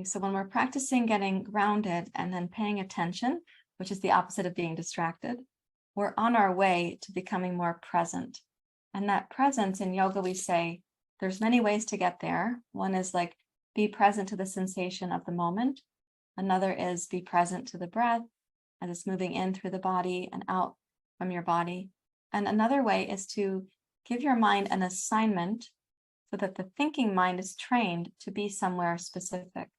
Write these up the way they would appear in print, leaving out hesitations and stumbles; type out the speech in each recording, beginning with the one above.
Okay, so when we're practicing getting grounded and then paying attention, which is the opposite of being distracted, we're on our way to becoming more present. And that presence in yoga, we say, there's many ways to get there. One is like, be present to the sensation of the moment. Another is be present to the breath as it's moving in through the body and out from your body. And another way is to give your mind an assignment so that the thinking mind is trained to be somewhere specific.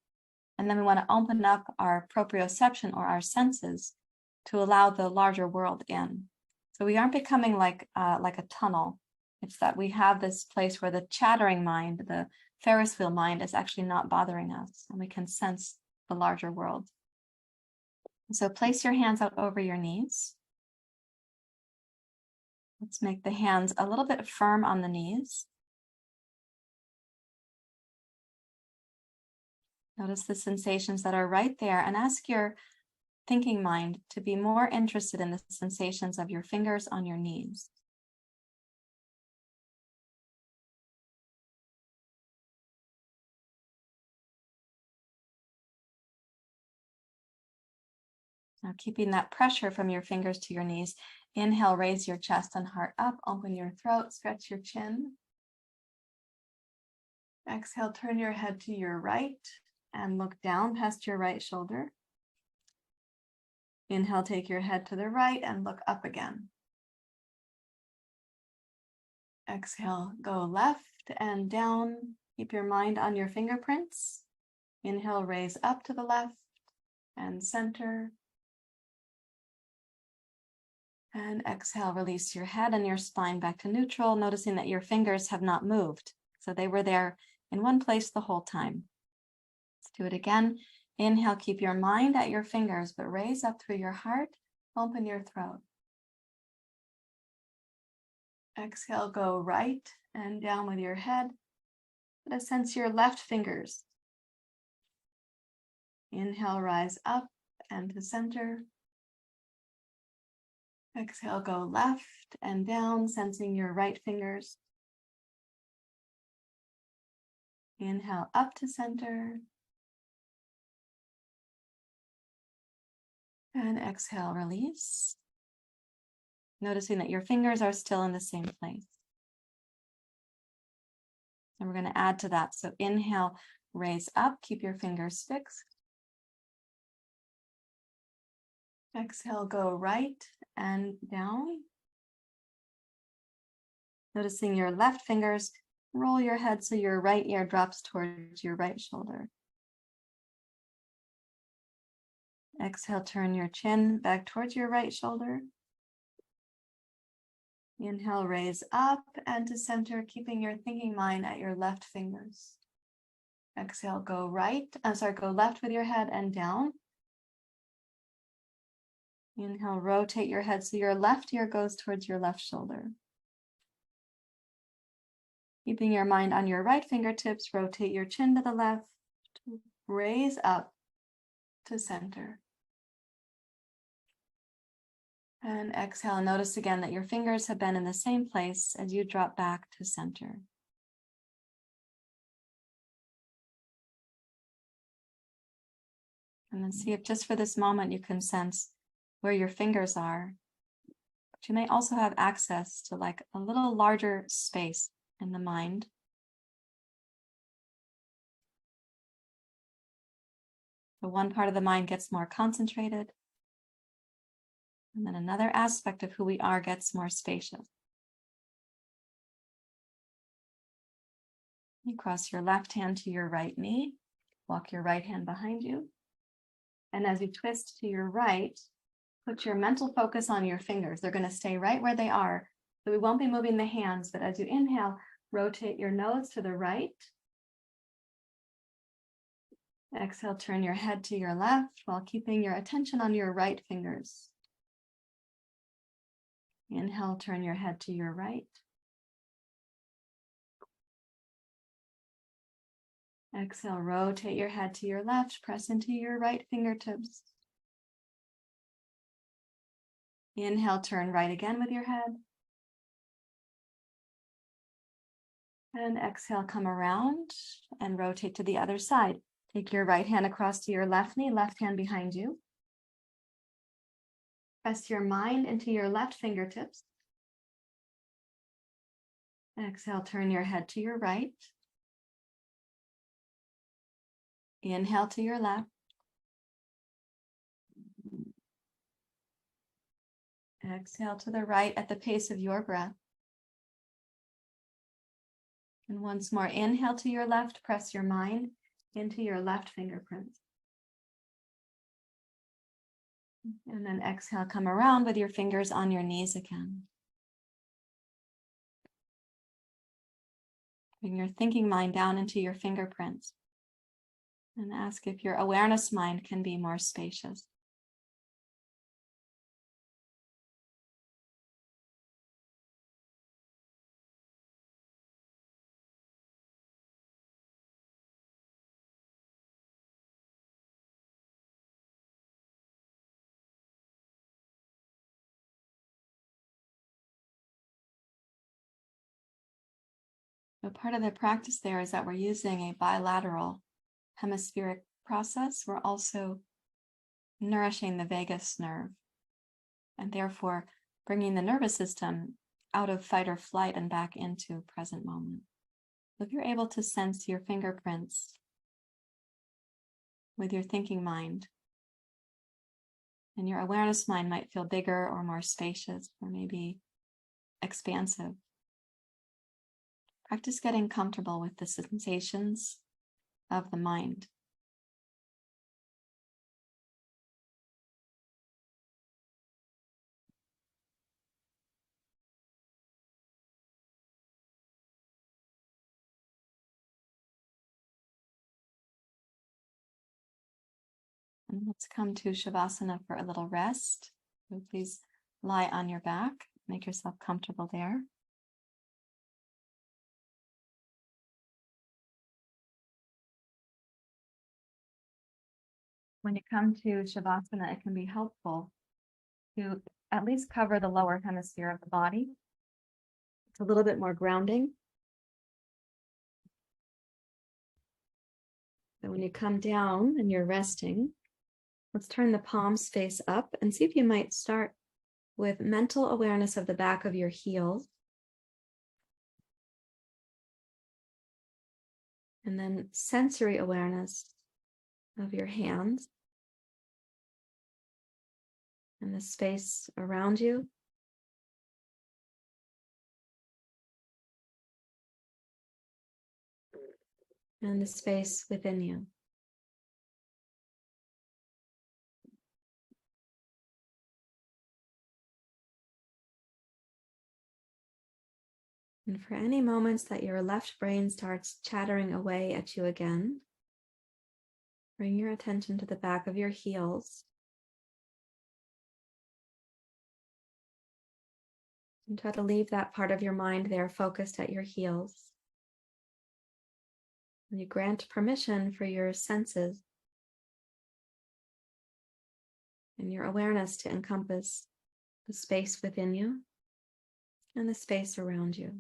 And then we want to open up our proprioception or our senses to allow the larger world in. So we aren't becoming like a tunnel. It's that we have this place where the chattering mind, the Ferris wheel mind, is actually not bothering us, and we can sense the larger world. So place your hands out over your knees. Let's make the hands a little bit firm on the knees. Notice the sensations that are right there, and ask your thinking mind to be more interested in the sensations of your fingers on your knees. Now, keeping that pressure from your fingers to your knees, inhale, raise your chest and heart up, open your throat, stretch your chin. Exhale, turn your head to your right and look down past your right shoulder. Inhale, take your head to the right and look up again. Exhale, go left and down. Keep your mind on your fingerprints. Inhale, raise up to the left and center. And exhale, release your head and your spine back to neutral, noticing that your fingers have not moved. So they were there in one place the whole time. Let's do it again. Inhale, keep your mind at your fingers, but raise up through your heart, open your throat. Exhale, go right and down with your head. Let us sense your left fingers. Inhale, rise up and to center. Exhale, go left and down, sensing your right fingers. Inhale, up to center. And exhale, release. Noticing that your fingers are still in the same place. And we're going to add to that. So inhale, raise up, keep your fingers fixed. Exhale, go right and down. Noticing your left fingers, roll your head so your right ear drops towards your right shoulder. Exhale, turn your chin back towards your right shoulder. Inhale, raise up and to center, keeping your thinking mind at your left fingers. Exhale, go left with your head and down. Inhale, rotate your head so your left ear goes towards your left shoulder. Keeping your mind on your right fingertips, rotate your chin to the left, raise up to center. And exhale, notice again that your fingers have been in the same place as you drop back to center. And then see if just for this moment you can sense where your fingers are. But you may also have access to like a little larger space in the mind. So one part of the mind gets more concentrated. And then another aspect of who we are gets more spacious. You cross your left hand to your right knee. Walk your right hand behind you. And as you twist to your right, put your mental focus on your fingers. They're going to stay right where they are. So we won't be moving the hands, but as you inhale, rotate your nose to the right. Exhale, turn your head to your left while keeping your attention on your right fingers. Inhale, turn your head to your right. Exhale, rotate your head to your left, press into your right fingertips. Inhale, turn right again with your head. And exhale, come around and rotate to the other side. Take your right hand across to your left knee, left hand behind you. Press your mind into your left fingertips. Exhale, turn your head to your right. Inhale to your left. Exhale to the right at the pace of your breath. And once more, inhale to your left, press your mind into your left fingerprints. And then exhale, come around with your fingers on your knees again. Bring your thinking mind down into your fingerprints. And ask if your awareness mind can be more spacious. But part of the practice there is that we're using a bilateral hemispheric process. We're also nourishing the vagus nerve and therefore bringing the nervous system out of fight or flight and back into present moment. If you're able to sense your fingerprints with your thinking mind, and your awareness mind might feel bigger or more spacious or maybe expansive. Practice getting comfortable with the sensations of the mind. And let's come to Shavasana for a little rest. So please lie on your back, make yourself comfortable there. When you come to Shavasana, it can be helpful to at least cover the lower hemisphere of the body. It's a little bit more grounding. So when you come down and you're resting, let's turn the palms face up and see if you might start with mental awareness of the back of your heels. And then sensory awareness of your hands and the space around you. And the space within you. And for any moments that your left brain starts chattering away at you again, bring your attention to the back of your heels. And try to leave that part of your mind there focused at your heels. And you grant permission for your senses and your awareness to encompass the space within you and the space around you.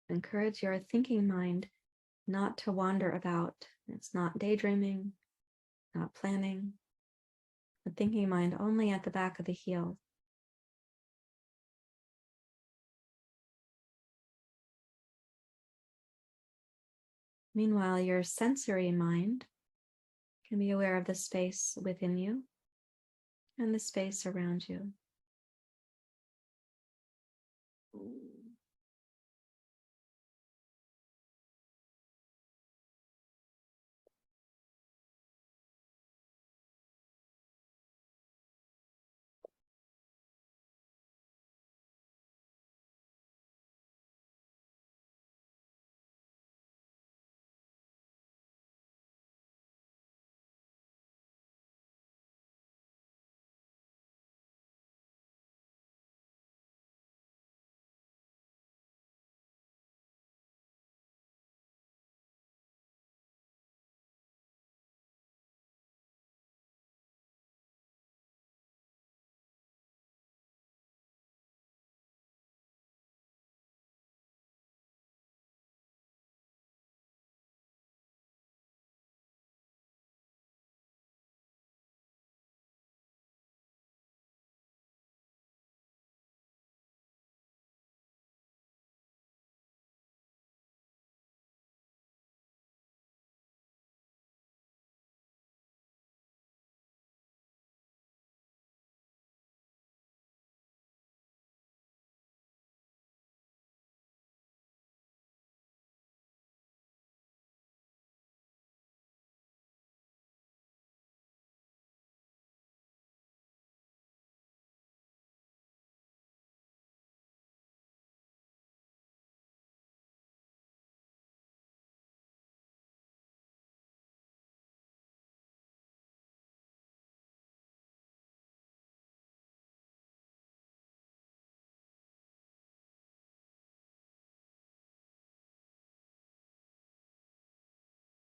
Encourage your thinking mind not to wander about. It's not daydreaming, not planning. The thinking mind only at the back of the heel. Meanwhile, your sensory mind can be aware of the space within you and the space around you.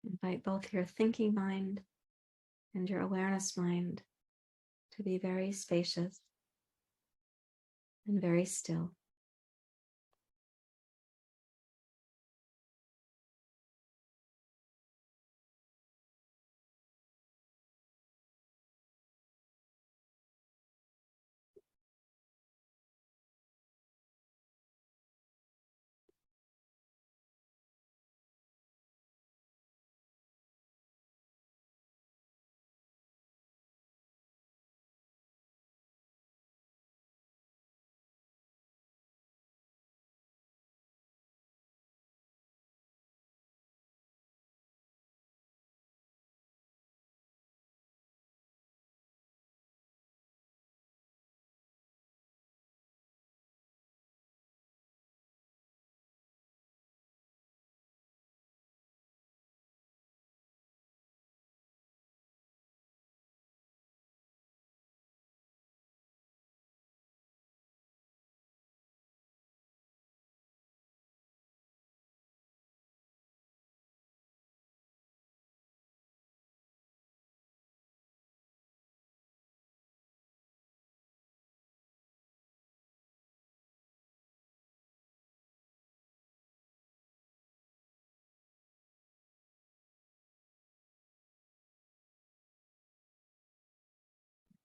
Invite both your thinking mind and your awareness mind to be very spacious and very still.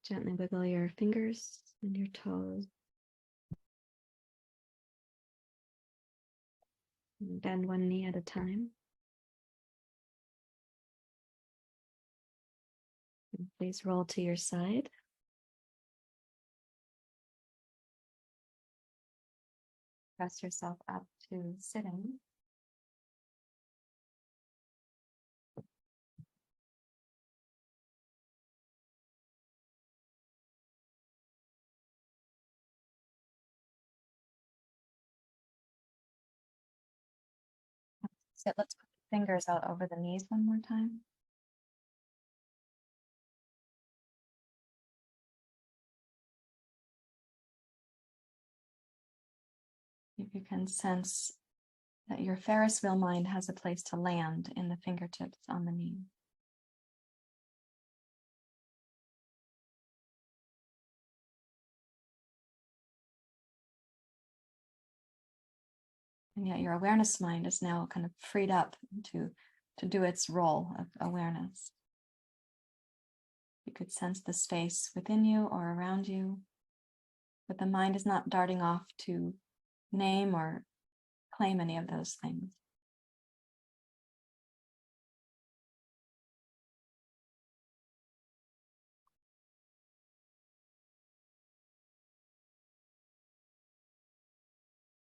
Gently wiggle your fingers and your toes. And bend one knee at a time. And please roll to your side. Press yourself up to sitting. Sit. Let's put the fingers out over the knees one more time. If you can sense that your Ferris wheel mind has a place to land in the fingertips on the knee. And yet your awareness mind is now kind of freed up to do its role of awareness. You could sense the space within you or around you, but the mind is not darting off to name or claim any of those things.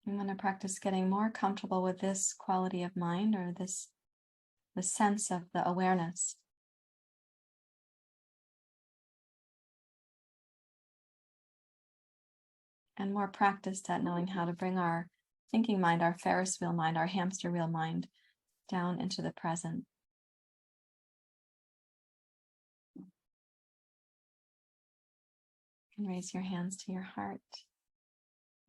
I'm going to practice getting more comfortable with this quality of mind, or the sense of the awareness. And more practiced at knowing how to bring our thinking mind, our Ferris wheel mind, our hamster wheel mind down into the present. You can raise your hands to your heart.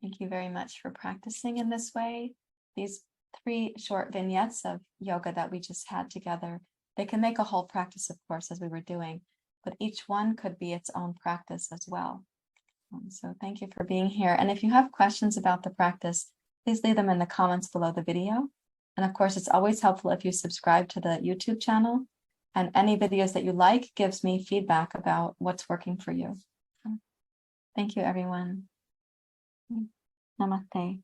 Thank you very much for practicing in this way. These 3 short vignettes of yoga that we just had together, they can make a whole practice, of course, as we were doing, but each one could be its own practice as well. So thank you for being here. And if you have questions about the practice, please leave them in the comments below the video. And of course, it's always helpful if you subscribe to the YouTube channel, and any videos that you like gives me feedback about what's working for you. Thank you, everyone. Namaste.